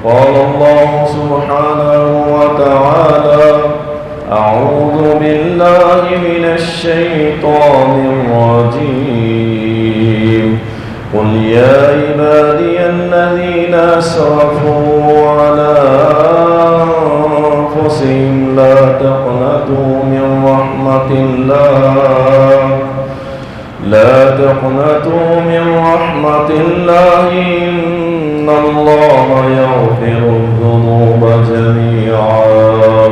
قال الله سبحانه وتعالى: أعوذ بالله من الشيطان الرجيم. قل يا عبادي الذين أسرفوا على أنفسهم لا تقنطوا من رحمة الله إن الله يغفر الذنوب جميعا.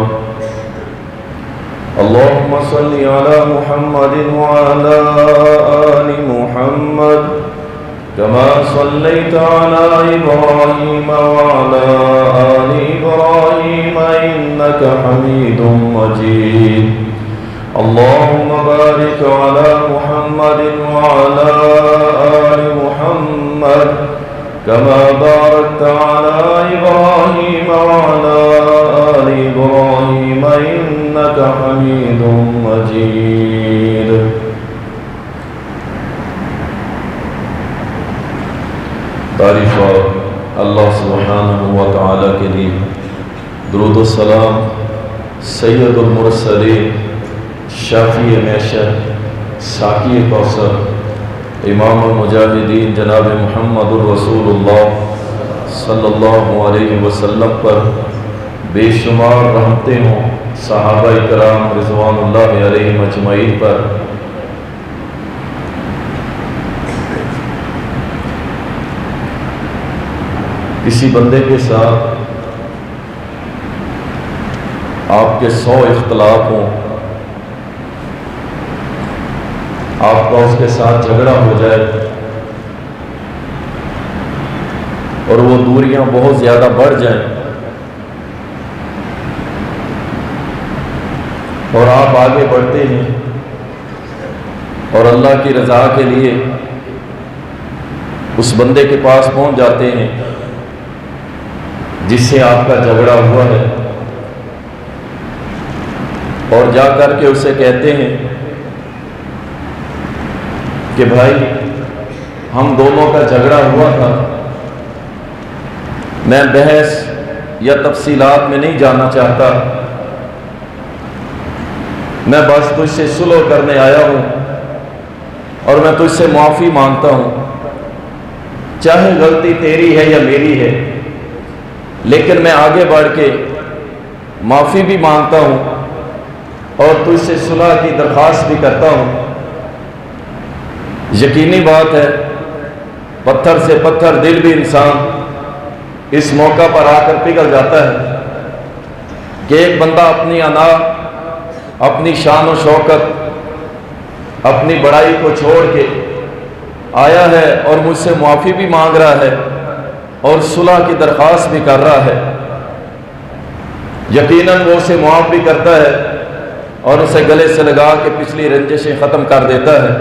اللهم صل على محمد وعلى آل محمد كما صليت على إبراهيم وعلى آل إبراهيم إنك حميد مجيد. اللهم بارك على محمد وعلى آل محمد كما باركت على إبراهيم وعلى آل إبراهيم إنك حميد مجيد. تعریف اللہ سبحانہ و تعالی کے لیے، درود و سلام سید المرسلین، شافی معشر، ساقی کوثر، امام المجاہدین جناب محمد الرسول اللہ صلی اللہ علیہ وسلم پر بے شمار رحمتیں ہوں، صحابہ کرام رضوان اللہ علیہم اجمعین پر۔ کسی بندے کے ساتھ آپ کے 100 اختلاف ہوں، آپ کا اس کے ساتھ جھگڑا ہو جائے اور وہ دوریاں بہت زیادہ بڑھ جائیں اور آپ آگے بڑھتے ہیں اور اللہ کی رضا کے لیے اس بندے کے پاس پہنچ جاتے ہیں جس سے آپ کا جھگڑا ہوا ہے، اور جا کر کے اسے کہتے ہیں کہ بھائی ہم دونوں کا جھگڑا ہوا تھا، میں بحث یا تفصیلات میں نہیں جانا چاہتا، میں بس تجھ سے صلح کرنے آیا ہوں اور میں تجھ سے معافی مانگتا ہوں، چاہے غلطی تیری ہے یا میری ہے، لیکن میں آگے بڑھ کے معافی بھی مانگتا ہوں اور تجھ سے صلح کی درخواست بھی کرتا ہوں۔ یقینی بات ہے پتھر سے پتھر دل بھی انسان اس موقع پر آ کر پگھل جاتا ہے کہ ایک بندہ اپنی انا، اپنی شان و شوکت، اپنی بڑائی کو چھوڑ کے آیا ہے اور مجھ سے معافی بھی مانگ رہا ہے اور صلح کی درخواست بھی کر رہا ہے۔ یقیناً وہ اسے معاف بھی کرتا ہے اور اسے گلے سے لگا کے پچھلی رنجشیں ختم کر دیتا ہے۔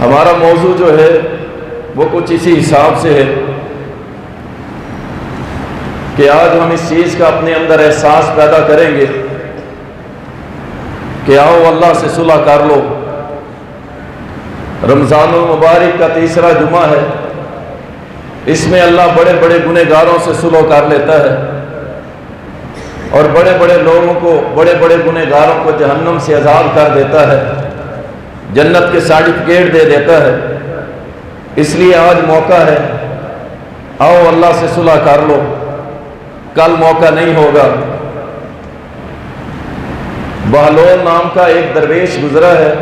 ہمارا موضوع جو ہے وہ کچھ اسی حساب سے ہے کہ آج ہم اس چیز کا اپنے اندر احساس پیدا کریں گے کہ آؤ اللہ سے صلح کر لو۔ رمضان المبارک کا تیسرا جمعہ ہے، اس میں اللہ بڑے بڑے گنہگاروں سے صلح کر لیتا ہے اور بڑے بڑے لوگوں کو، بڑے بڑے گنہگاروں کو جہنم سے آزاد کر دیتا ہے، جنت کے سرٹیفکیٹ دے دیتا ہے۔ اس لیے آج موقع ہے، آؤ اللہ سے صلح کر لو، کل موقع نہیں ہوگا۔ بہلول نام کا ایک درویش گزرا ہے،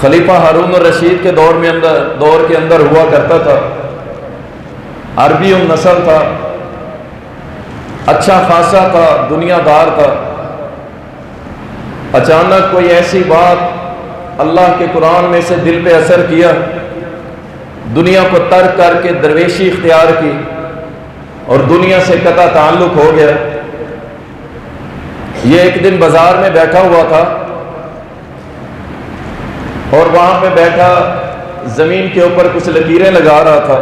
خلیفہ ہارون الرشید کے دور کے اندر ہوا کرتا تھا، عربی النسل تھا، اچھا خاصا تھا، دنیا دار تھا۔ اچانک کوئی ایسی بات اللہ کے قرآن میں سے دل پہ اثر کیا، دنیا کو ترک کر کے درویشی اختیار کی اور دنیا سے قطع تعلق ہو گیا۔ یہ ایک دن بازار میں بیٹھا ہوا تھا اور وہاں پہ بیٹھا زمین کے اوپر کچھ لکیریں لگا رہا تھا،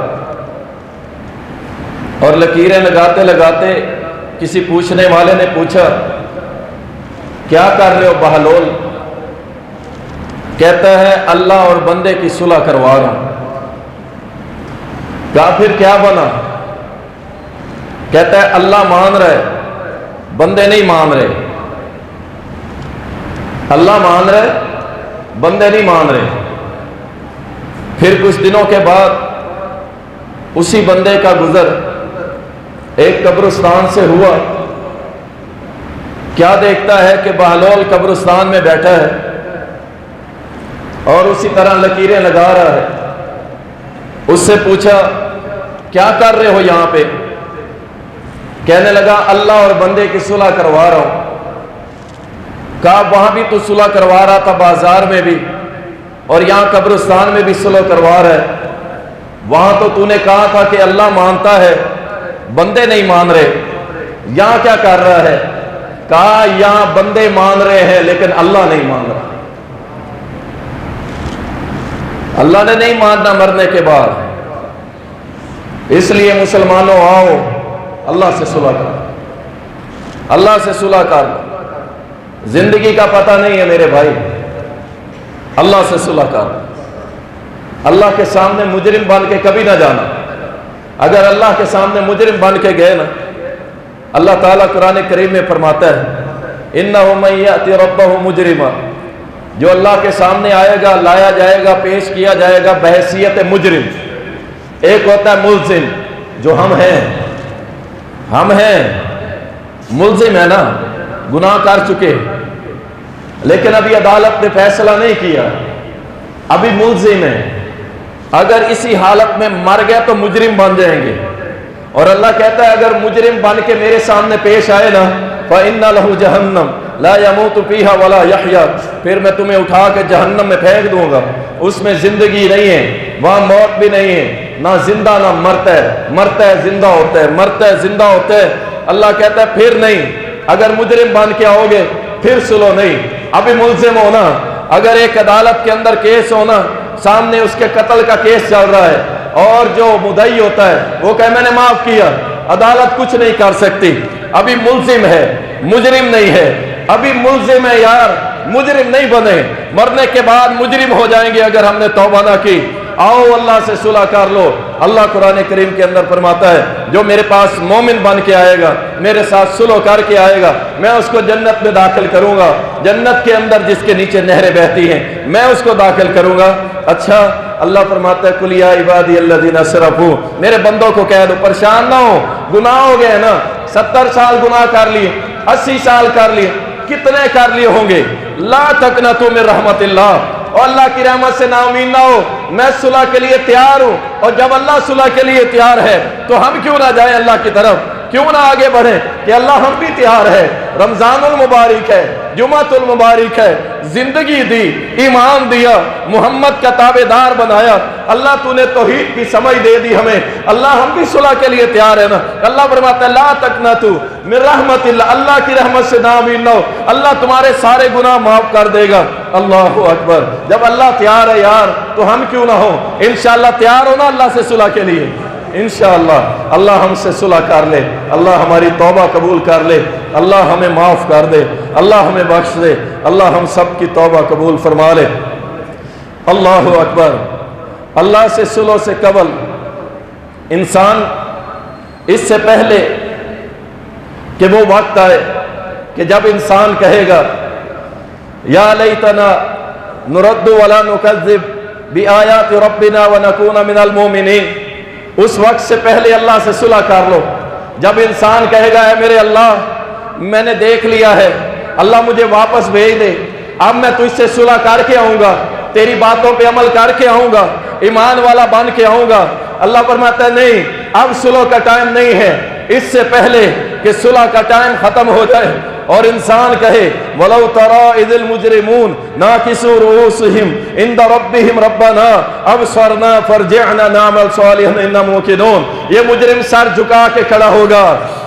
اور لکیریں لگاتے لگاتے کسی پوچھنے والے نے پوچھا کیا کر رہے ہو بہلول؟ کہتا ہے اللہ اور بندے کی صلح کروا رہا ہوں۔ کافر کیا بنا؟ کہتا ہے اللہ مان رہے، بندے نہیں مان رہے۔ اللہ مان رہے، بندے نہیں مان رہے۔ پھر کچھ دنوں کے بعد اسی بندے کا گزر ایک قبرستان سے ہوا۔ کیا دیکھتا ہے کہ بہلول قبرستان میں بیٹھا ہے اور اسی طرح لکیریں لگا رہا ہے۔ اس سے پوچھا کیا کر رہے ہو یہاں پہ؟ کہنے لگا اللہ اور بندے کی صلح کروا رہا ہوں۔ کہا وہاں بھی تو صلح کروا رہا تھا، بازار میں بھی، اور یہاں قبرستان میں بھی صلح کروا رہا ہے۔ وہاں تو نے کہا تھا کہ اللہ مانتا ہے، بندے نہیں مان رہے، یہاں کیا کر رہا ہے؟ کہا یہاں بندے مان رہے ہیں لیکن اللہ نہیں مان رہا۔ اللہ نے نہیں ماننا مرنے کے بعد۔ اس لیے مسلمانوں آؤ اللہ سے صلح کر، اللہ سے صلح کر۔ زندگی کا پتہ نہیں ہے میرے بھائی، اللہ سے صلح کر۔ اللہ کے سامنے مجرم بن کے کبھی نہ جانا۔ اگر اللہ کے سامنے مجرم بن کے گئے نا، اللہ تعالیٰ قرآن کریم میں فرماتا ہے اِنَّهُ مَن يَأْتِ رَبَّهُ مُجْرِمًا، جو اللہ کے سامنے آئے گا، لایا جائے گا، پیش کیا جائے گا بحیثیت مجرم۔ ایک ہوتا ہے ملزم، جو ہم ہیں ملزم ہے نا، گناہ کر چکے، لیکن ابھی عدالت نے فیصلہ نہیں کیا، ابھی ملزم ہے۔ اگر اسی حالت میں مر گئے تو مجرم بن جائیں گے۔ اور اللہ کہتا ہے اگر مجرم بن کے میرے سامنے پیش آئے نا، فَإِنَّ لَهُ جَهَنَّمَ لَا يَمُوتُ فِيهَا وَلَا يَحْيَا، پھر میں تمہیں اٹھا کے جہنم میں پھینک دوں گا۔ اس میں زندگی نہیں ہے، وہاں موت بھی نہیں ہے، نہ زندہ نہ مرتا ہے، مرتا ہے زندہ ہوتا ہے، مرتا ہے زندہ ہوتا ہے۔ اللہ کہتا ہے پھر نہیں، اگر مجرم بن کے آؤ گے پھر سلو نہیں، ابھی ملزم ہونا۔ اگر ایک عدالت کے اندر کیس ہونا، سامنے اس کے قتل کا کیس چل رہا ہے، اور جو مدعی ہوتا ہے وہ کہے میں نے معاف کیا، عدالت کچھ نہیں کر سکتی، ابھی ملزم ہے، مجرم نہیں ہے، ابھی ملزم ہے یار، مجرم نہیں بنے، مرنے کے بعد مجرم ہو جائیں گے اگر ہم نے توبہ نہ کی۔ آؤ اللہ سے صلح کر لو۔ اللہ قرآن کریم کے اندر فرماتا ہے جو میرے پاس مومن بن کے آئے گا، میرے ساتھ صلح کر کے آئے گا، میں اس کو جنت میں داخل کروں گا، جنت کے اندر جس کے نیچے نہریں بہتی ہیں، میں اس کو داخل کروں گا۔ اچھا اللہ فرماتا ہے قُلْ يَا عِبَادِيَ الَّذِينَ أَسْرَفُوا، میرے بندوں کو کہہ دو پریشان نہ ہو، گناہ ہو گئے نا، 70 سال گناہ کر لیے، 80 سال کر لیے، کتنے کر لیے ہوں گے، لا تقنطوا من رحمت اللہ، اور اللہ کی رحمت سے نا امید نہ ہو، میں صلح کے لیے تیار ہوں۔ اور جب اللہ صلح کے لیے تیار ہے تو ہم کیوں نہ جائیں اللہ کی طرف، کیوں نہ آگے بڑھیں کہ اللہ ہم بھی تیار ہے۔ رمضان المبارک ہے، جمعۃ المبارک ہے، زندگی دی، ایمان دیا، محمد کا تابع دار بنایا، اللہ تو نے توحید کی سمجھ دے دی ہمیں، اللہ ہم بھی صلح کے لیے تیار ہے نا۔ اللہ فرماتا ہے لا تقنطوا من رحمت اللہ، اللہ کی رحمت سے نا امید نہ ہو، اللہ تمہارے سارے گناہ معاف کر دے گا۔ اللہ اکبر، جب اللہ تیار ہے یار تو ہم کیوں نہ ہو۔ انشاءاللہ تیار ہونا اللہ سے صلح کے لیے، انشاءاللہ اللہ ہم سے صلح کر لے، اللہ ہماری توبہ قبول کر لے، اللہ ہمیں معاف کر دے، اللہ ہمیں بخش دے، اللہ ہم سب کی توبہ قبول فرما لے۔ اللہ اکبر۔ اللہ سے صلح سے قبل انسان، اس سے پہلے کہ وہ وقت آئے کہ جب انسان کہے گا یا لیتنا نرد ولا نکذب بآیات ربنا ونکون من المؤمنین، اس وقت سے پہلے اللہ سے صلح کر لو۔ جب انسان کہے گا اے میرے اللہ میں نے دیکھ لیا ہے، اللہ مجھے واپس بھیج دے، اب میں تجھ سے صلح کر کے آؤں گا، تیری باتوں پہ عمل کر کے آؤں گا، ایمان والا بن کے آؤں گا۔ اللہ فرماتا ہے نہیں، اب صلح کا ٹائم نہیں ہے، اس سے پہلے کہ صلح کا ٹائم ختم ہو جائے اور انسان کہے وَلَوْ تَرَى إِذِ الْمُجْرِمُونَ نَاكِسُو رُؤُوسِهِمْ عِنْدَ رَبِّهِمْ رَبَّنَا أَبْصَرْنَا فَارْجِعْنَا نَعْمَلْ صَالِحًا إِنَّا مُوقِنُونَ، یہ مجرم سر جھکا کے کھڑا ہوگا،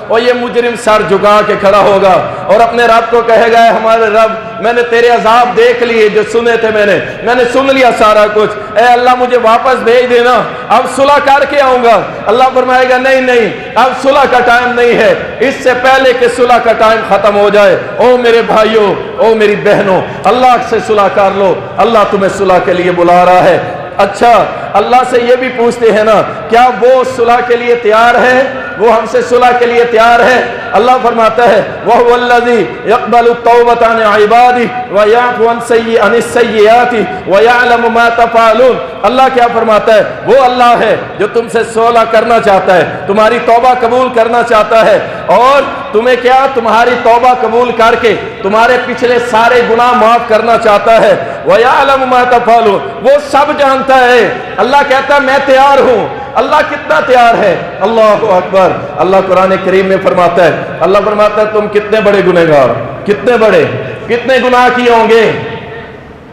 اور یہ مجرم سر جھکا کے کھڑا ہوگا اور اپنے رب کو کہے گا ہمارے رب میں نے تیرے عذاب دیکھ لیے جو سنے تھے، میں نے سن لیا سارا کچھ، اے اللہ مجھے واپس بھیج دینا، اب صلح کر کے آؤں گا۔ اللہ فرمائے گا نہیں نہیں، اب صلح کا ٹائم نہیں ہے، اس سے پہلے کہ صلح کا ٹائم ختم ہو جائے۔ او میرے بھائیوں، او میری بہنوں، اللہ سے صلح کر لو، اللہ تمہیں صلح کے لیے بلا رہا ہے۔ اچھا اللہ سے یہ بھی پوچھتے ہیں نا کیا وہ صلح کے لیے تیار ہے؟ وہ ہم سے صلح کے لیے تیار ہے؟ اللہ فرماتا ہے وَهُوَ الَّذِي يَقْبَلُ التَّوْبَةَ عَنْ عِبَادِهِ وَيَعْفُو عَنِ السَّيِّئَاتِ وَيَعْلَمُ مَا تَفْعَلُونَ۔ اللہ کیا فرماتا ہے؟ وہ اللہ ہے جو تم سے صلح کرنا چاہتا ہے، تمہاری توبہ قبول کرنا چاہتا ہے، اور تمہیں کیا تمہاری توبہ قبول کر کے تمہارے پچھلے سارے گناہ معاف کرنا چاہتا ہے۔ وَيَعْلَمُ مَا تَفْعَلُونَ، وہ سب جانتا ہے۔ اللہ کہتا ہے میں تیار ہوں۔ اللہ کتنا تیار ہے؟ اللہ اکبر۔ اللہ قرآن کریم میں فرماتا ہے، اللہ فرماتا ہے تم کتنے بڑے گنہگار، کتنے گناہ کیے ہوں گے،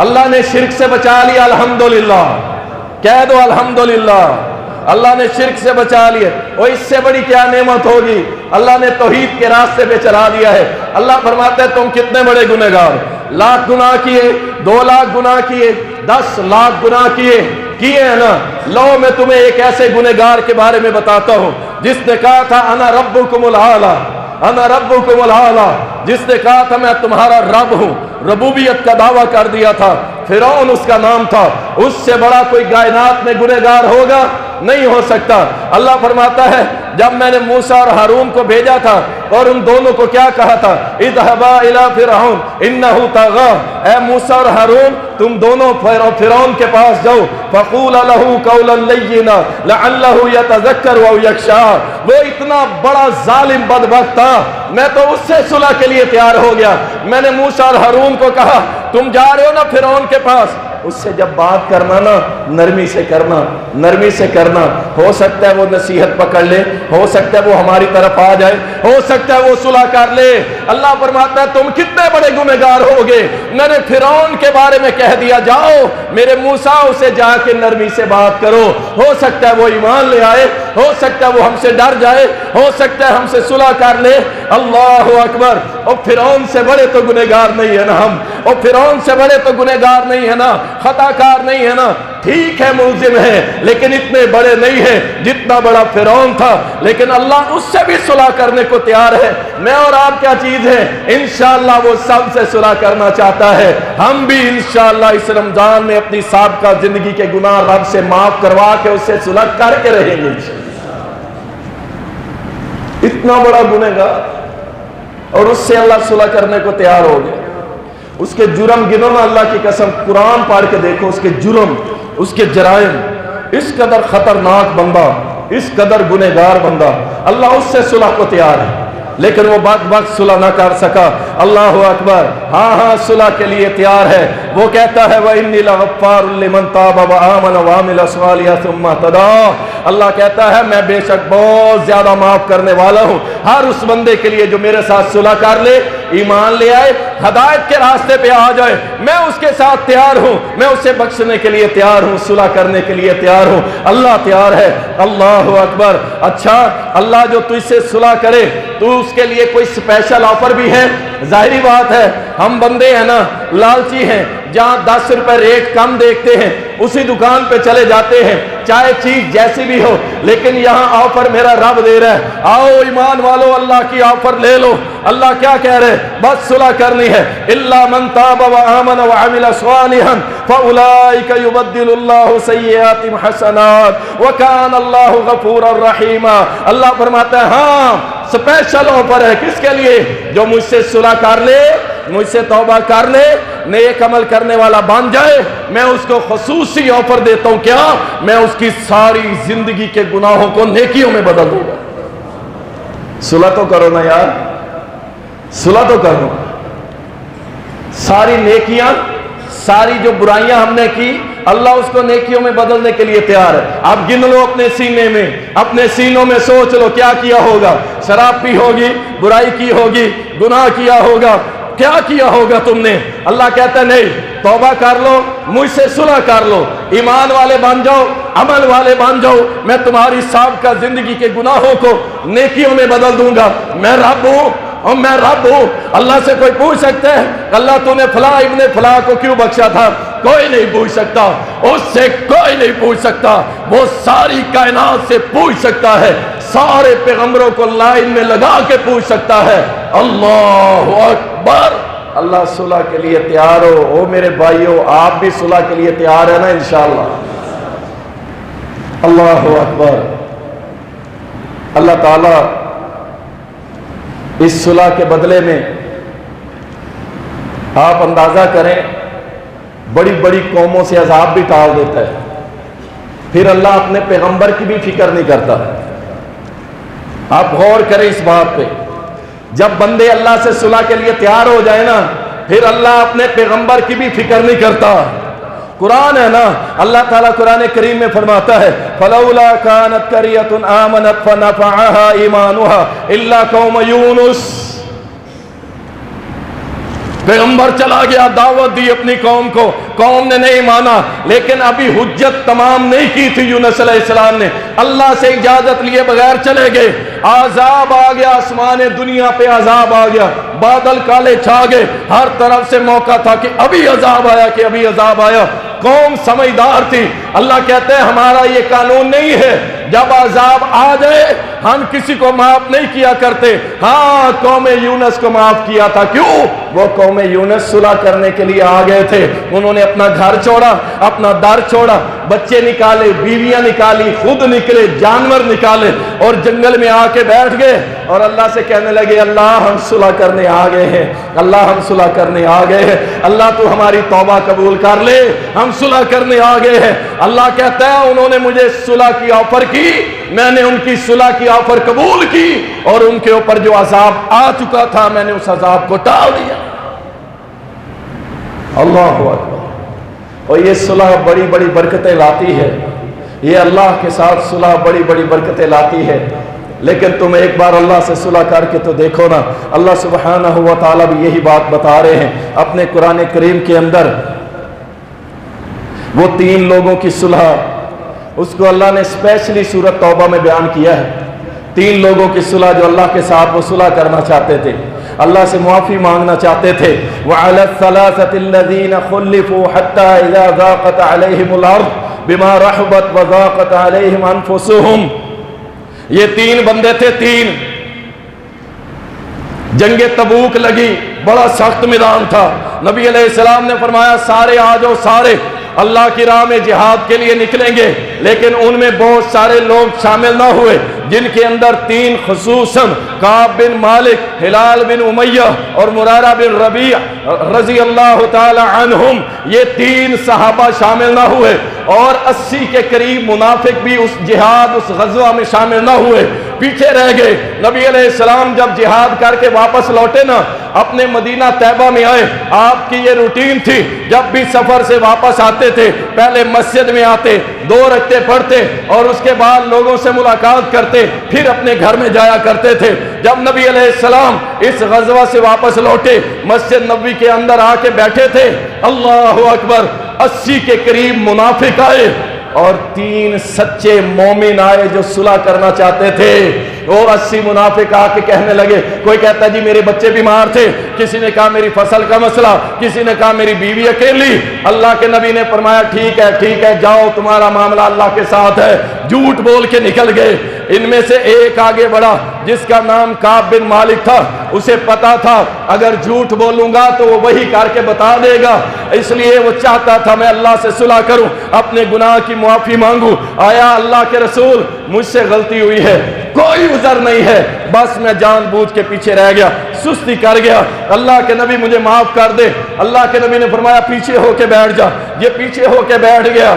اللہ نے شرک سے بچا لیا، الحمدللہ، کہہ دو الحمدللہ، اللہ نے شرک سے بچا لیا، اور اس سے بڑی کیا نعمت ہوگی، اللہ نے توحید کے راستے پہ چلا دیا ہے۔ اللہ فرماتا ہے تم کتنے بڑے گنہگار، 1,00,000 گناہ کیے، 2,00,000 گناہ کیے، 10,00,000 گناہ کیے ہیں نا، لو میں تمہیں ایک ایسے گنہگار کے بارے میں بتاتا ہوں جس نے کہا تھا انا ربکم الاعلی، انا ربکم الاعلی، جس نے کہا تھا میں تمہارا رب ہوں، ربوبیت کا دعویٰ کر دیا تھا، فرعون اس کا نام تھا۔ اس سے بڑا کوئی کائنات میں گنہگار ہوگا؟ نہیں ہو سکتا۔ اللہ فرماتا ہے جب میں نے موسیٰ اور ہارون کو بھیجا تھا اور ان دونوں کو کیا کہا تھا، اذهبا الى فرعون انه طغى، اے موسیٰ اور ہارون تم دونوں فرعون کے پاس جاؤ، فقولا له قولا لینا لعله يتذكر او يخشى، وہ اتنا بڑا ظالم بدبخت تھا، میں تو اس سے صلح کے لیے تیار ہو گیا۔ میں نے موسیٰ اور ہارون کو کہا تم جا رہے ہو نا فرعون کے پاس، اس سے جب بات کرنا نا نرمی سے کرنا، نرمی سے کرنا، ہو سکتا ہے وہ نصیحت پکڑ لے، ہو سکتا ہے وہ ہماری طرف آ جائے، ہو سکتا ہے وہ صلح کر لے۔ اللہ فرماتا ہے تم کتنے بڑے گنہگار ہوگے، میں نے فرعون کے بارے میں کہہ دیا جاؤ میرے موسیٰ اسے جا کے نرمی سے بات کرو، ہو سکتا ہے وہ ایمان لے آئے، ہو سکتا ہے وہ ہم سے ڈر جائے، ہو سکتا ہے ہم سے صلح کر لے۔ اللہ اکبر۔ اور فرعون سے بڑے تو گنہگار نہیں ہے نا ہم، اور فرعون سے بڑے تو گنہگار نہیں ہے نا، خطا کار نہیں ہے نا، ٹھیک ہے ملزم ہے لیکن اتنے بڑے نہیں ہیں جتنا بڑا فرعون تھا، لیکن اللہ اس سے بھی صلح کرنے کو تیار ہے۔ میں اور آپ کیا چیز ہے، انشاءاللہ وہ سب سے صلح کرنا چاہتا ہے۔ ہم بھی انشاءاللہ اس رمضان میں اپنی سابقہ زندگی کے گناہ رب سے معاف کروا کے اس سے صلح کر کے رہیں گے۔ اتنا بڑا گنہگار اور اس سے اللہ صلح کرنے کو تیار ہو گیا۔ اس کے جرم گنو نا، اللہ کی قسم قرآن پڑھ کے دیکھو، اس کے جرم، اس کے جرائم، اس قدر خطرناک بندہ، اس قدر گنہگار بندہ، اللہ اس سے صلح کو تیار ہے، لیکن وہ وقت صلح نہ کر سکا۔ اللہ اکبر۔ ہاں صلح کے لیے تیار ہے۔ وہ کہتا ہے وَإِنِّي لَغَفَّارٌ لِمَن تَابَ وَآمَنَ وَعَمِلَ صَالِحًا ثُمَّ اهْتَدَىٰ۔ اللہ کہتا ہے میں بے شک بہت زیادہ معاف کرنے والا ہوں ہر اس بندے کے لیے جو میرے ساتھ صلح کر لے، ایمان لے آئے، ہدایت کے راستے پہ آ جائے، میں اس کے ساتھ تیار ہوں، میں اسے بخشنے کے لیے تیار ہوں، صلح کرنے کے لیے تیار ہوں۔ اللہ تیار ہے۔ اللہ اکبر۔ اچھا اللہ جو تجھ سے صلح کرے تو اس کے لیے کوئی اسپیشل آفر بھی ہے؟ ظاہری بات ہے ہم بندے ہیں نا، لالچی ہیں، جہاں 10 روپے ریٹ کم دیکھتے ہیں اسی دکان پہ چلے جاتے ہیں، چاہے چیز جیسی بھی ہو، لیکن یہاں آفر میرا رب دے رہا ہے، آؤ ایمان والو اللہ کی آفر لے لو۔ اللہ کیا کہہ رہے؟ بس صلح کرنی ہے۔ الا من تاب وآمن وعمل صالحا فاولئک یبدل اللہ سیئاتہم حسنات وکان اللہ غفورا رحیما۔ اللہ فرماتا ہے ہاں اسپیشل آفر ہے کس کے لیے؟ جو مجھ سے صلح کر لے، مجھ سے توبہ کر لے، نیک عمل کرنے والا بن جائے، میں اس کو خصوصی آفر دیتا ہوں، کیا؟ میں اس کی ساری زندگی کے گناہوں کو نیکیوں میں بدل دوں گا۔ صلح تو کرو نا یار، صلح تو کرو۔ ساری نیکیاں، ساری جو برائیاں ہم نے کی، اللہ اس کو نیکیوں میں بدلنے کے لیے تیار ہے۔ آپ گن لو اپنے سینے میں، اپنے سینوں میں سوچ لو کیا کیا ہوگا، شراب پی ہوگی، برائی کی ہوگی، گناہ کیا ہوگا، کیا کیا ہوگا تم نے؟ اللہ کہتا ہے نہیں، توبہ کر لو، مجھ سے صلح کر لو، ایمان والے بن جاؤ، عمل والے بن جاؤ، میں تمہاری سابقہ زندگی کے گناہوں کو نیکیوں میں بدل دوں گا۔ میں رب ہوں اور میں رب ہوں۔ اللہ سے کوئی پوچھ سکتا ہے اللہ تو نے فلاں ابن فلاں کو کیوں بخشا تھا؟ کوئی نہیں پوچھ سکتا، اس سے کوئی نہیں پوچھ سکتا، وہ ساری کائنات سے پوچھ سکتا ہے، سارے پیغمبروں کو لائن میں لگا کے پوچھ سکتا ہے۔ اللہ اکبر۔ اللہ صلح کے لیے تیار ہو۔ او میرے بھائیو، آپ بھی صلح کے لیے تیار ہیں نا انشاءاللہ؟ اللہ اکبر۔ اللہ تعالیٰ اس صلح کے بدلے میں آپ اندازہ کریں بڑی بڑی قوموں سے عذاب بھی ٹال دیتا ہے، پھر اللہ اپنے پیغمبر کی بھی فکر نہیں کرتا۔ آپ غور کریں اس بات پہ، جب بندے اللہ سے صلح کے لیے تیار ہو جائے نا، پھر اللہ اپنے پیغمبر کی بھی فکر نہیں کرتا۔ قرآن ہے نا، اللہ تعالیٰ قرآن کریم میں فرماتا ہے فَلَوْلَا كَانَتْ قَرْيَةٌ آمَنَتْ فَنَفَعَهَا إِيمَانُهَا إِلَّا قَوْمَ یونس۔ پیغمبر چلا گیا، دعوت دی اپنی قوم کو، قوم نے نہیں مانا، لیکن ابھی حجت تمام نہیں کی تھی یونس علیہ السلام نے، اللہ سے اجازت لیے بغیر چلے گئے، عذاب آ گیا، آسمان دنیا پہ عذاب آ گیا، بادل کالے چھا گئے، ہر طرف سے موقع تھا کہ ابھی عذاب آیا، کہ ابھی عذاب آیا۔ قوم سمجھدار تھی، اللہ کہتے ہیں ہمارا یہ قانون نہیں ہے جب عذاب آ جائے ہم کسی کو معاف نہیں کیا کرتے۔ ہاں قوم یونس کو معاف کیا تھا، کیوں؟ وہ قوم یونس صلح کرنے کے لیے آ گئے تھے، انہوں نے اپنا گھر چھوڑا، اپنا در چھوڑا، بچے نکالے، بیویاں نکالی، خود نکلے، جانور نکالے اور جنگل میں آ کے بیٹھ گئے اور اللہ سے کہنے لگے اللہ ہم صلح کرنے آ گئے ہیں، اللہ ہم صلح کرنے آ گئے ہیں، اللہ تو ہماری توبہ قبول کر لے، ہم صلح کرنے آ گئے ہیں۔ اللہ کہتا ہے انہوں نے مجھے صلح کی آفر کی، میں نے ان کی صلح کی آفر قبول کی اور ان کے اوپر جو عذاب آ چکا تھا میں نے اس عذاب کو ٹال دیا۔ اللہ اکبر۔ اور یہ صلح بڑی بڑی برکتیں لاتی ہے، یہ اللہ کے ساتھ صلح بڑی بڑی برکتیں لاتی ہے، لیکن تم ایک بار اللہ سے صلح کر کے تو دیکھو نا۔ اللہ سبحانہ و تعالیٰ بھی یہی بات بتا رہے ہیں اپنے قرآن کریم کے اندر۔ وہ 3 لوگوں کی صلح، اس کو اللہ نے اسپیشلی سورۃ توبہ میں بیان کیا ہے۔ 3 لوگوں کی صلح جو اللہ کے ساتھ وہ صلح کرنا چاہتے تھے، اللہ سے معافی مانگنا چاہتے تھے۔ وَعَلَى الثَّلَاثَةِ الَّذِينَ خُلِّفُوا حَتَّى إِذَا ضَاقَتْ عَلَيْهِمُ الْأَرْضُ بِمَا رَحُبَتْ وَضَاقَتْ عَلَيْهِمْ أَنفُسُهُمْ۔ یہ 3 بندے تھے، 3 جنگ تبوک لگی، بڑا سخت میدان تھا، نبی علیہ السلام نے فرمایا سارے آ جاؤ، سارے اللہ کی راہ میں جہاد کے لیے نکلیں گے، لیکن ان میں بہت سارے لوگ شامل نہ ہوئے، جن کے اندر 3 خصوصاً کعب بن مالک، ہلال بن امیہ اور مرارہ بن ربیع رضی اللہ تعالی عنہم، یہ 3 صحابہ شامل نہ ہوئے، اور 80 کے قریب منافق بھی اس جہاد، اس غزوہ میں شامل نہ ہوئے، پیچھے رہ گئے۔ نبی علیہ السلام جب جہاد کر کے واپس لوٹے نا، اپنے مدینہ طیبہ میں آئے، آپ کی یہ روٹین تھی، جب بھی سفر سے واپس آتے تھے پہلے مسجد میں آتے، 2 رکعتیں پڑھتے اور اس کے بعد لوگوں سے ملاقات کرتے، پھر اپنے گھر میں جایا کرتے تھے۔ جب نبی علیہ السلام اس غزوہ سے واپس لوٹے، مسجد نبوی کے اندر آ کے بیٹھے تھے، اللہ اکبر، 80 کے قریب منافق آئے اور 3 سچے مومن آئے جو صلح کرنا چاہتے تھے۔ وہ 80 منافق آ کے کہنے لگے، کوئی کہتا جی میرے بچے بیمار تھے، کسی نے کہا میری فصل کا مسئلہ، کسی نے کہا میری بیوی اکیلی۔ اللہ کے نبی نے فرمایا ٹھیک ہے جاؤ، تمہارا معاملہ اللہ کے ساتھ ہے۔ جھوٹ بول کے نکل گئے۔ ان میں سے ایک آگے بڑھا جس کا نام کعب بن مالک تھا، اسے پتا تھا اگر جھوٹ بولوں گا تو وہ وہی کر کے بتا دے گا، اس لیے وہ چاہتا تھا میں اللہ سے صلح کروں، اپنے گناہ کی معافی مانگوں۔ آیا اللہ کے رسول مجھ سے غلطی ہوئی ہے، کوئی عذر نہیں ہے، بس میں جان بوجھ کے پیچھے رہ گیا، سستی کر گیا، اللہ کے نبی مجھے معاف کر دے۔ اللہ کے نبی نے فرمایا پیچھے ہو کے بیٹھ جا۔ یہ پیچھے ہو کے بیٹھ گیا۔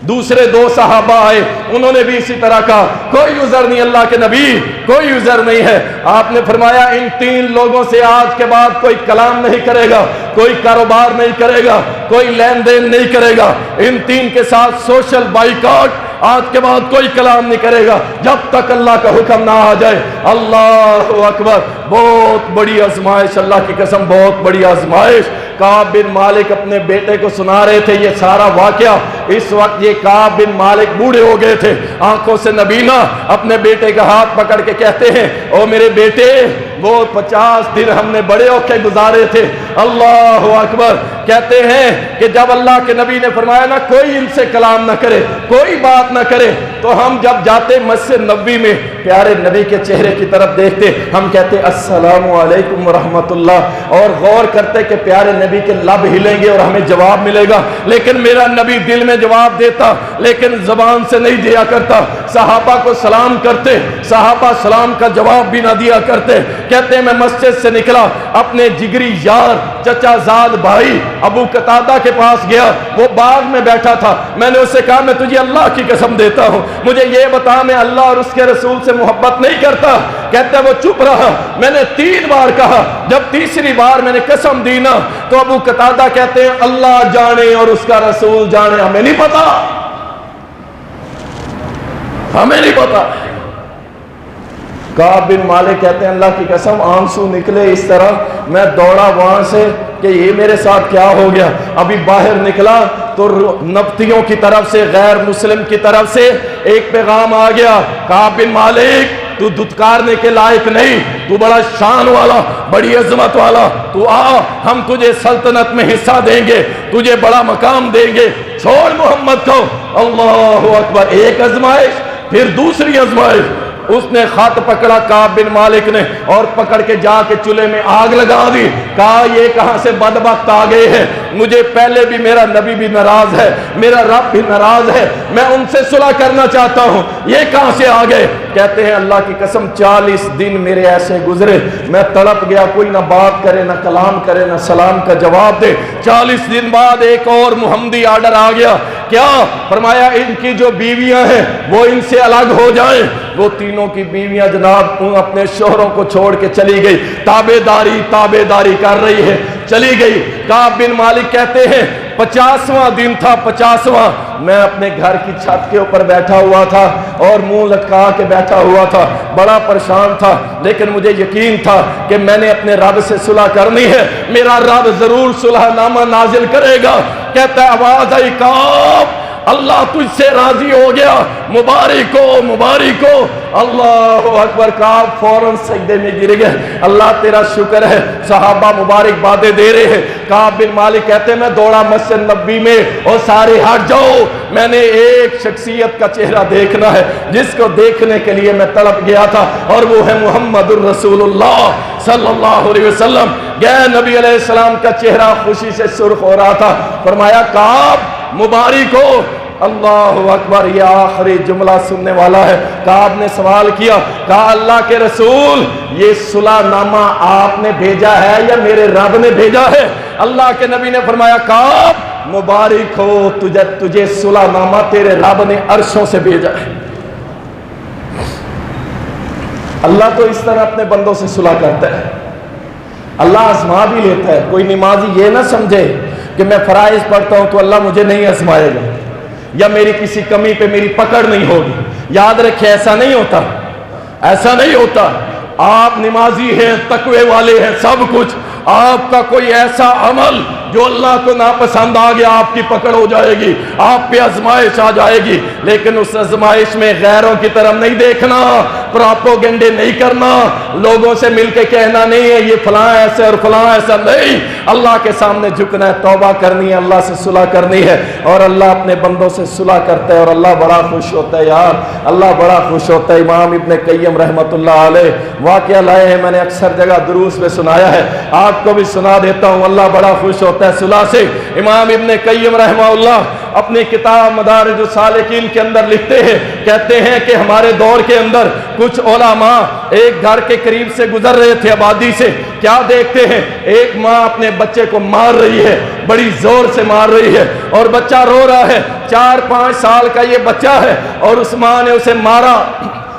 دوسرے 2 صحابہ آئے، انہوں نے بھی اسی طرح کہا کوئی عذر نہیں اللہ کے نبی، کوئی عذر نہیں ہے۔ آپ نے فرمایا ان 3 لوگوں سے آج کے بعد کوئی کلام نہیں کرے گا، کوئی کاروبار نہیں کرے گا، کوئی لین دین نہیں کرے گا، ان 3 کے ساتھ سوشل بائیکاٹ، آج کے بعد کوئی کلام نہیں کرے گا جب تک اللہ کا حکم نہ آ جائے۔ اللہ اکبر، بہت بڑی آزمائش، اللہ کی قسم بہت بڑی آزمائش۔ کعب بن مالک اپنے بیٹے کو سنا رہے تھے یہ سارا واقعہ۔ اس وقت یہ کعب بن مالک بوڑھے ہو گئے تھے، آنکھوں سے نبینا، اپنے بیٹے کا ہاتھ پکڑ کے کہتے ہیں او میرے بیٹے، وہ 50 دن ہم نے بڑے اوکھے گزارے تھے۔ اللہ اکبر۔ کہتے ہیں کہ جب اللہ کے نبی نے فرمایا نا کوئی ان سے کلام نہ کرے، کوئی بات نہ کرے، تو ہم جب جاتے مسجد نبوی میں پیارے نبی کے چہرے کی طرف دیکھتے، ہم کہتے السلام علیکم ورحمۃ اللہ، اور غور کرتے کہ پیارے نبی کے لب ہلیں گے اور ہمیں جواب ملے گا، لیکن میرا نبی دل میں جواب دیتا لیکن زبان سے نہیں دیا کرتا۔ صحابہ کو سلام کرتے، صحابہ سلام کا جواب بھی نہ دیا کرتے۔ کہتے ہیں میں مسجد سے نکلا، اپنے جگری یار چچا زاد بھائی ابو قتادہ کے پاس گیا، وہ باغ میں بیٹھا تھا۔ میں نے اسے کہا میں تجھے اللہ کی قسم دیتا ہوں، مجھے یہ بتا میں اللہ اور اس کے رسول سے محبت نہیں کرتا۔ کہتا ہے وہ چپ رہا۔ میں نے 3 بار کہا، جب تیسری بار میں نے قسم دی نا تو ابو قتادہ کہتے ہیں اللہ جانے اور اس کا رسول جانے، ہمیں نہیں پتا، ہمیں نہیں پتا۔ کعب بن مالک کہتے ہیں اللہ کی قسم آنسو نکلے اس طرح، میں دوڑا وہاں سے کہ یہ میرے ساتھ کیا ہو گیا۔ ابھی باہر نکلا تو نبطیوں کی طرف سے، غیر مسلم کی طرف سے ایک پیغام آ گیا، کعب بن مالک تو دھتکارنے کے لائق نہیں، تو بڑا شان والا، بڑی عظمت والا، تو آ ہم تجھے سلطنت میں حصہ دیں گے، تجھے بڑا مقام دیں گے، چھوڑ محمد کو۔ اللہ اکبر۔ ایک آزمائش، پھر دوسری آزمائش۔ اس نے خط پکڑا کعب بن مالک نے اور پکڑ کے جا کے چولہے میں آگ لگا دی۔ کہا یہ کہاں سے بدبخت آ گئے ہیں، مجھے پہلے بھی میرا نبی بھی ناراض ہے، میرا رب بھی ناراض ہے، میں ان سے صلح کرنا چاہتا ہوں، یہ کہاں سے آ گئے؟ کہتے ہیں اللہ کی قسم 40 دن میرے ایسے گزرے، میں تڑپ گیا، کوئی نہ بات کرے، نہ کلام کرے، نہ سلام کا جواب دے۔ 40 دن بعد ایک اور محمدی آرڈر آ گیا، کیا فرمایا ان کی جو بیویاں ہیں وہ ان سے الگ ہو جائیں۔ وہ تینوں کی بیویاں جناب اپنے شوہروں کو چھوڑ کے چلی گئی، تابے داری کر رہی ہے، چلی گئی۔ کعب بن مالک کہتے ہیں 50واں دن تھا، 50واں، میں اپنے گھر کی چھت کے اوپر بیٹھا ہوا تھا اور منہ لٹکا کے بیٹھا ہوا تھا، بڑا پریشان تھا، لیکن مجھے یقین تھا کہ میں نے اپنے رب سے صلح کرنی ہے، میرا رب ضرور صلح نامہ نازل کرے گا۔ کہتا ہے آواز آئی کعب اللہ تجھ سے راضی ہو گیا، مبارک ہو، مبارک ہو۔ اللہ اکبر۔ کعب فوراً سجدے میں گر گئے، اللہ تیرا شکر ہے۔ صحابہ مبارک باتیں دے رہے ہیں۔ کعب بن مالک کہتے ہیں میں دوڑا مسجد نبوی میں اور سارے ہٹ جاؤ، میں نے ایک شخصیت کا چہرہ دیکھنا ہے جس کو دیکھنے کے لیے میں تڑپ گیا تھا، اور وہ ہے محمد الرسول اللہ صلی اللہ علیہ وسلم۔ گئے، نبی علیہ السلام کا چہرہ خوشی سے سرخ ہو رہا تھا۔ فرمایا کعب مبارک ہو۔ اللہ اکبر۔ یہ آخری جملہ سننے والا ہے۔ کعب نے سوال کیا، کہا اللہ کے رسول یہ صلح نامہ آپ نے بھیجا ہے یا میرے رب نے بھیجا ہے؟ اللہ کے نبی نے فرمایا کعب مبارک ہو، تجھے صلح نامہ تیرے رب نے عرشوں سے بھیجا ہے۔ اللہ تو اس طرح اپنے بندوں سے صلح کرتا ہے، اللہ آزما بھی لیتا ہے۔ کوئی نمازی یہ نہ سمجھے کہ میں فرائض پڑھتا ہوں تو اللہ مجھے نہیں آزمائے گا یا میری کسی کمی پہ میری پکڑ نہیں ہوگی۔ یاد رکھیں ایسا نہیں ہوتا، ایسا نہیں ہوتا۔ آپ نمازی ہیں، تقوی والے ہیں، سب کچھ، آپ کا کوئی ایسا عمل جو اللہ کو ناپسند آ گیا آپ کی پکڑ ہو جائے گی، آپ پہ آزمائش آ جائے گی، لیکن اس آزمائش میں غیروں کی طرف نہیں دیکھنا، پراپوگنڈے نہیں کرنا، لوگوں سے مل کے کہنا نہیں ہے یہ فلاں ایسے اور فلاں ایسا نہیں۔ اللہ کے سامنے جھکنا ہے، توبہ کرنی ہے، اللہ سے صلح کرنی ہے، اور اللہ اپنے بندوں سے صلح کرتا ہے اور اللہ بڑا خوش ہوتا ہے۔ یار اللہ بڑا خوش ہوتا ہے۔ امام ابن قیم رحمۃ اللہ علیہ واقعہ لائے ہیں، میں نے اکثر جگہ دروس میں سنایا ہے، آپ کو بھی سنا دیتا ہوں۔ اللہ بڑا خوش ہوتا ہے صلح سے۔ امام ابن قیم رحمہ اللہ اپنی کتاب مدارج السالکین کے اندر لکھتے ہیں، کہتے ہیں کہ ہمارے دور کے اندر کچھ علماء ایک گھر کے قریب سے گزر رہے تھے آبادی سے، کیا دیکھتے ہیں ایک ماں اپنے بچے کو مار رہی ہے، بڑی زور سے مار رہی ہے، اور بچہ رو رہا ہے، 4-5 سال کا یہ بچہ ہے، اور اس ماں نے اسے مارا،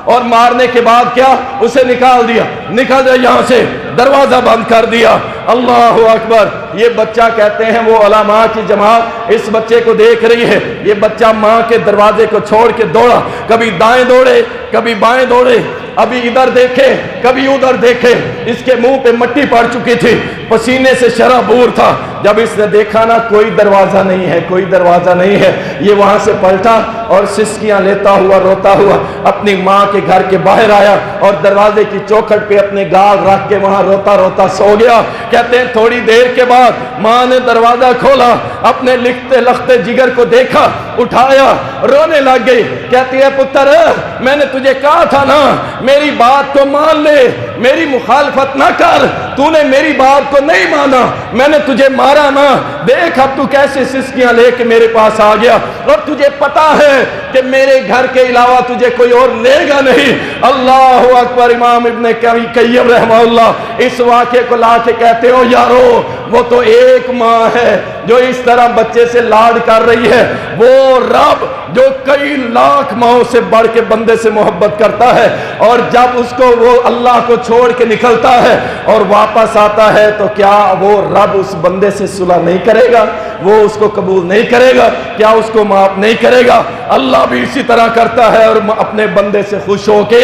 اور مارنے کے بعد کیا اسے نکال دیا، نکل جائے یہاں سے، دروازہ بند کر دیا۔ اللہ اکبر۔ یہ بچہ کہتے ہیں وہ علماء کی جماعت اس بچے کو دیکھ رہی ہے، یہ بچہ ماں کے دروازے کو چھوڑ کے دوڑا، کبھی دائیں دوڑے کبھی بائیں دوڑے، ابھی ادھر دیکھے کبھی ادھر دیکھے، اس کے منہ پہ مٹی پڑ چکی تھی، پسینے سے شرابور تھا۔ جب اس نے دیکھا نا کوئی دروازہ نہیں ہے، کوئی دروازہ نہیں ہے، یہ وہاں سے پلٹا اور سسکیاں لیتا ہوا روتا ہوا اپنی ماں کے گھر کے باہر آیا اور دروازے کی چوکھٹ پہ اپنے گال رکھ کے وہاں روتا روتا سو گیا۔ کہتے ہیں تھوڑی دیر کے بعد ماں نے دروازہ کھولا، اپنے لکھتے لختے جگر کو دیکھا، اٹھایا، رونے لگ گئی۔ کہتی ہے پتر میں نے تجھے کہا تھا نا میری بات کو مان لے، میری مخالفت نہ کر، تو نے میری بات کو نہیں مانا، میں نے تجھے مارا نا، دیکھ اب تو کیسے سسکیاں لے کے میرے پاس آ گیا، اور تجھے پتا ہے کہ میرے گھر کے علاوہ تجھے کوئی اور لے گا نہیں۔ اللہ اکبر۔ امام ابن قیم رحمہ اللہ اس واقعے کو لا کے کہتے ہو یارو وہ تو ایک ماں ہے جو اس طرح بچے سے لاڈ کر رہی ہے، وہ رب جو کئی لاکھ ماؤں سے بڑھ کے بندے سے محبت کرتا ہے، اور جب اس کو وہ اللہ کو چھوڑ کے نکلتا ہے اور واپس آتا ہے تو کیا وہ رب اس بندے سے صلح نہیں کرے گا؟ وہ اس کو قبول نہیں کرے گا؟ کیا اس کو معاف نہیں کرے گا؟ اللہ بھی اسی طرح کرتا ہے اور اپنے بندے سے خوش ہو کے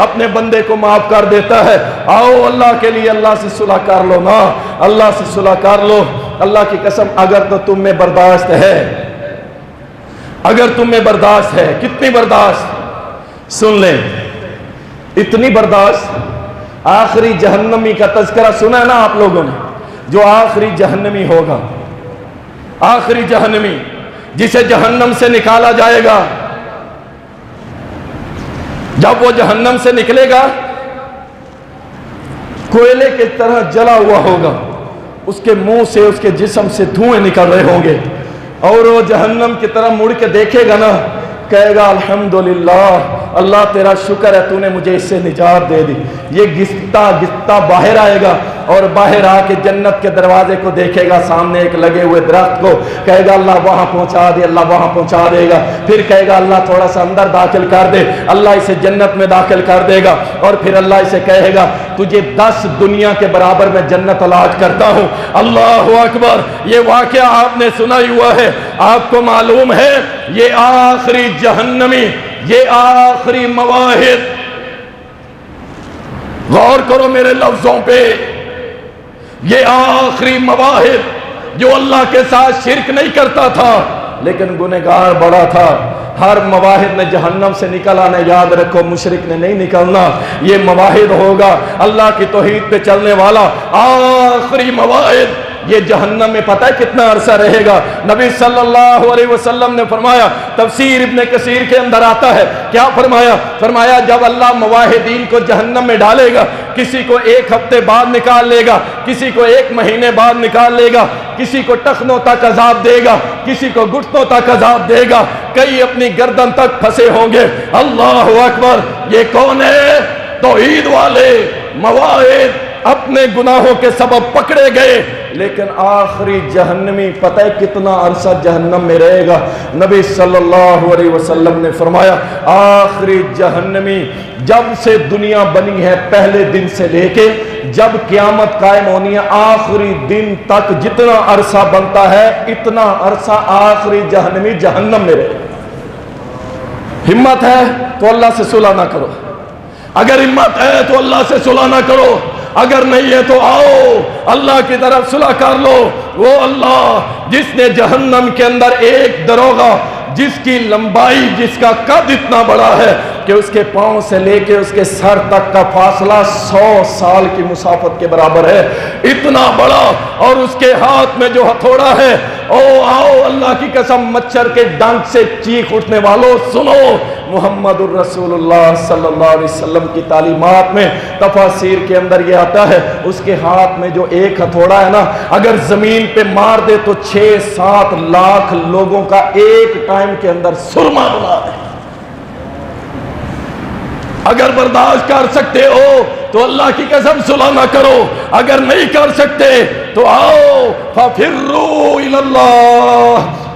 اپنے بندے کو معاف کر دیتا ہے۔ آؤ اللہ کے لیے اللہ سے صلح کر لو نا، اللہ سے صلح کر لو۔ اللہ کی قسم اگر تو تم میں برداشت ہے، اگر تم میں برداشت ہے، کتنی برداشت؟ سن لیں اتنی برداشت، آخری جہنمی کا تذکرہ سنا ہے نا آپ لوگوں نے، جو آخری جہنمی ہوگا، آخری جہنمی جسے جہنم سے نکالا جائے گا، جب وہ جہنم سے نکلے گا کوئلے کی طرح جلا ہوا ہوگا، اس کے منہ سے اس کے جسم سے دھوئیں نکل رہے ہوں گے، اور وہ جہنم کی طرح مڑ کے دیکھے گا نا، کہے گا الحمدللہ اللہ تیرا شکر ہے تو نے مجھے اس سے نجات دے دی۔ یہ گستا گستا باہر آئے گا اور باہر آ کے جنت کے دروازے کو دیکھے گا، سامنے ایک لگے ہوئے درخت کو، کہے گا اللہ وہاں پہنچا دے، اللہ وہاں پہنچا دے گا، پھر کہے گا اللہ تھوڑا سا اندر داخل کر دے، اللہ اسے جنت میں داخل کر دے گا، اور پھر اللہ اسے کہے گا تجھے 10 دنیا کے برابر میں جنت علاج کرتا ہوں۔ اللہ اکبر۔ یہ واقعہ آپ نے سنا ہی ہوا ہے، آپ کو معلوم ہے یہ آخری جہنمی، یہ آخری مواہد، غور کرو میرے لفظوں پہ، یہ آخری مواہد جو اللہ کے ساتھ شرک نہیں کرتا تھا لیکن گنہگار بڑا تھا، ہر مواہد نے جہنم سے نکل آنا، یاد رکھو مشرک نے نہیں نکلنا، یہ مواہد ہوگا اللہ کی توحید پہ چلنے والا آخری مواہد۔ یہ جہنم میں پتہ ہے کتنا عرصہ رہے گا؟ نبی صلی اللہ علیہ وسلم نے فرمایا، تفسیر ابن کثیر کے اندر آتا ہے، کیا فرمایا؟ فرمایا جب اللہ مواحدین کو جہنم میں ڈالے گا، کسی کو 1 ہفتے بعد نکال لے گا، کسی کو 1 مہینے بعد نکال لے گا، کسی کو ٹخنوں تک عذاب دے گا، کسی کو گھٹنوں تک عذاب دے گا، کئی اپنی گردن تک پھنسے ہوں گے۔ اللہ اکبر۔ یہ کون ہے؟ توحید والے مواحد اپنے گناہوں کے سبب پکڑے گئے، لیکن آخری جہنمی پتہ ہے کتنا عرصہ جہنم میں رہے گا؟ نبی صلی اللہ علیہ وسلم نے فرمایا آخری جہنمی جب سے دنیا بنی ہے پہلے دن سے لے کے جب قیامت قائم ہونی ہے آخری دن تک جتنا عرصہ بنتا ہے اتنا عرصہ آخری جہنمی جہنم میں رہے۔ ہمت ہے تو اللہ سے صلح نہ کرو، اگر ہمت ہے تو اللہ سے صلح نہ کرو، اگر نہیں ہے تو آؤ اللہ کی طرف صلح کر لو۔ وہ اللہ جس نے جہنم کے اندر ایک دروغہ جس کی لمبائی جس کا قد اتنا بڑا ہے کہ اس کے پاؤں سے لے کے اس کے سر تک کا فاصلہ 100 سال کی مسافت کے برابر ہے، اتنا بڑا، اور اس کے ہاتھ میں جو ہتھوڑا ہے، او آؤ اللہ کی قسم مچھر کے ڈنک سے چیخ اٹھنے والوں سنو، محمد الرسول اللہ صلی اللہ علیہ وسلم کی تعلیمات میں تفاسیر کے اندر یہ آتا ہے اس کے ہاتھ میں جو ایک ہتھوڑا ہے نا اگر زمین پہ مار دے تو 6-7 لاکھ لوگوں کا ایک ٹائم کے اندر سرما بنا دے۔ اگر برداشت کر سکتے ہو تو اللہ کی قسم صلح نہ کرو، اگر نہیں کر سکتے تو آؤ فَفِرُّوا إِلَى اللَّهِ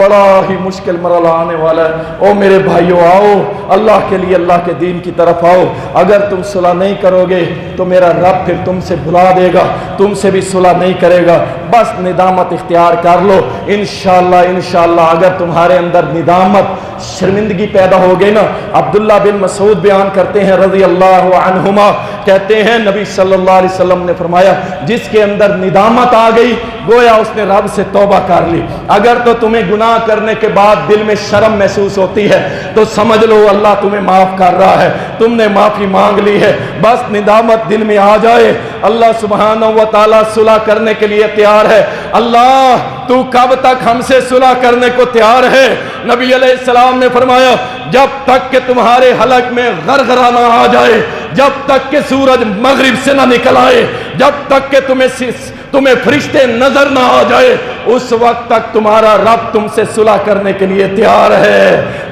بڑا ہی مشکل مرحلہ آنے والا ہے۔ او میرے بھائیو آؤ، اللہ کے لیے اللہ کے دین کی طرف آؤ۔ اگر تم صلح نہیں کرو گے تو میرا رب پھر تم سے بھلا دے گا، تم سے بھی صلح نہیں کرے گا۔ بس ندامت اختیار کر لو، انشاءاللہ اگر تمہارے اندر ندامت، شرمندگی پیدا ہو گئی نا۔ عبداللہ بن مسعود بیان کرتے ہیں رضی اللہ عنہما، کہتے ہیں نبی صلی اللہ علیہ وسلم نے فرمایا جس کے اندر ندامت آ گئی گویا اس نے رب سے توبہ کر لی۔ اگر تو تمہیں گناہ کرنے کے بعد دل میں شرم محسوس ہوتی ہے تو سمجھ لو اللہ تمہیں معاف کر رہا ہے، تم نے معافی مانگ لی ہے۔ بس ندامت دل میں آ جائے، اللہ سبحانہ و تعالیٰ صلح کرنے کے لیے تیار ہے۔ اللہ تو کب تک ہم سے صلح کرنے کو تیار ہے؟ نبی علیہ السلام نے فرمایا جب تک کہ تمہارے حلق میں غرغرہ نہ آ جائے، جب تک کہ سورج مغرب سے نہ نکل آئے، جب تک کہ تمہیں فرشتے نظر نہ آ جائے، اس وقت تک تمہارا رب تم سے صلح کرنے کے لیے تیار ہے،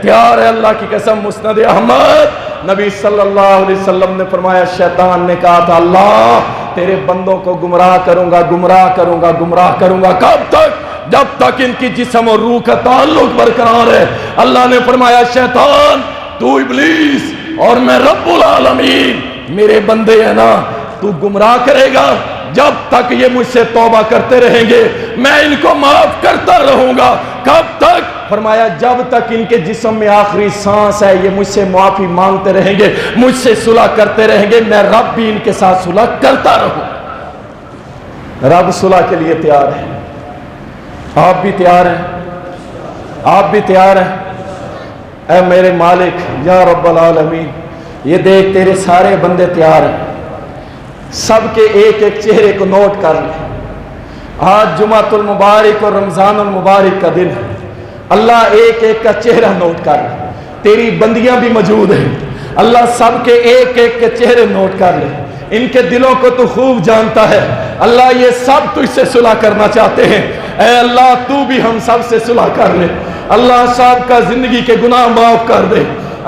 تیار ہے۔ اللہ کی قسم مسند احمد نبی صلی اللہ علیہ وسلم نے فرمایا شیطان نے کہا تھا اللہ تیرے بندوں کو گمراہ کروں گا، گمراہ کروں گا، گمراہ کروں گا، کب تک؟ جب تک ان کی جسم اور روح کا تعلق برقرار ہے۔ اللہ نے فرمایا شیطان تو ابلیس اور میں رب العالمین میرے بندے ہیں نا، تو گمراہ کرے گا جب تک یہ مجھ سے توبہ کرتے رہیں گے میں ان کو معاف کرتا رہوں گا۔ کب تک؟ فرمایا جب تک ان کے جسم میں آخری سانس ہے یہ مجھ سے معافی مانگتے رہیں گے، مجھ سے صلح کرتے رہیں گے، میں رب بھی ان کے ساتھ صلح کرتا رہوں۔ رب صلح کے لیے تیار ہے، آپ بھی تیار ہیں؟ آپ بھی تیار ہیں؟ اے میرے مالک یا رب العالمین یہ دیکھ تیرے سارے بندے تیار ہیں، سب کے ایک ایک چہرے کو نوٹ کر لیں۔ آج جمعۃ المبارک اور رمضان المبارک کا دن ہے، اللہ ایک ایک کا چہرہ نوٹ کر لے، تیری بندیاں بھی موجود ہیں، اللہ سب کے ایک ایک کے چہرے نوٹ کر لے، ان کے دلوں کو تو خوب جانتا ہے۔ اللہ یہ سب تجھ سے صلح کرنا چاہتے ہیں، اے اللہ تو بھی ہم سب سے صلح کر لے۔ اللہ صاحب کا زندگی کے گناہ معاف کر دے،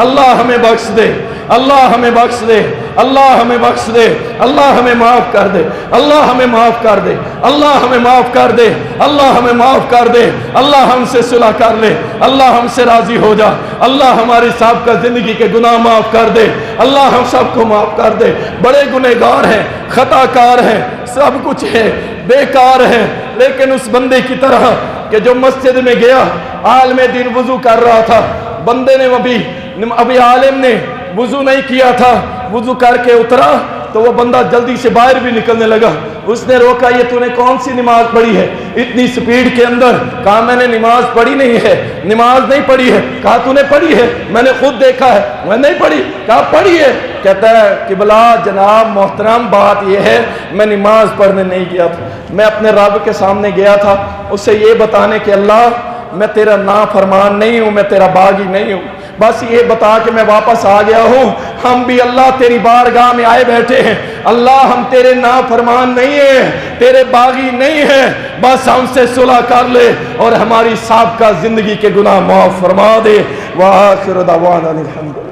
اللہ ہمیں بخش دے، اللہ ہمیں بخش دے، اللہ ہمیں بخش دے، اللہ ہمیں معاف کر دے، اللہ ہمیں معاف کر دے، اللہ ہمیں معاف کر دے، اللہ ہمیں معاف کر دے، اللہ ہم سے صلح کر لے، اللہ ہم سے راضی ہو جا، اللہ ہماری صاحب کا زندگی کے گناہ معاف کر دے، اللہ ہم سب کو معاف کر دے۔ بڑے گنہگار ہیں، خطا کار ہیں، سب کچھ ہے، بیکار ہیں، لیکن اس بندے کی طرح کہ جو مسجد میں گیا عالم دین وضو کر رہا تھا، بندے نے ابھی عالم نے وضو نہیں کیا تھا، وضو کر کے اترا تو وہ بندہ جلدی سے باہر بھی نکلنے لگا، اس نے روکا یہ تو نے کون سی نماز پڑھی ہے اتنی سپیڈ کے اندر؟ کہا میں نے نماز پڑھی نہیں ہے، نماز نہیں پڑھی ہے۔ کہا تو نے پڑھی ہے؟ میں نے خود دیکھا ہے۔ میں نہیں پڑھی۔ کہا پڑھی ہے۔ کہتا ہے قبلہ جناب محترم بات یہ ہے میں نماز پڑھنے نہیں گیا تھا، میں اپنے رب کے سامنے گیا تھا اسے یہ بتانے کہ اللہ میں تیرا نافرمان نہیں ہوں، میں تیرا باغی نہیں ہوں، بس یہ بتا کہ میں واپس آ گیا ہوں۔ ہم بھی اللہ تیری بارگاہ میں آئے بیٹھے ہیں، اللہ ہم تیرے نافرمان نہیں ہیں، تیرے باغی نہیں ہیں، بس ہم سے صلح کر لے اور ہماری سابقہ زندگی کے گناہ معاف فرما دے۔ وآخر دعوانا الحمدللہ۔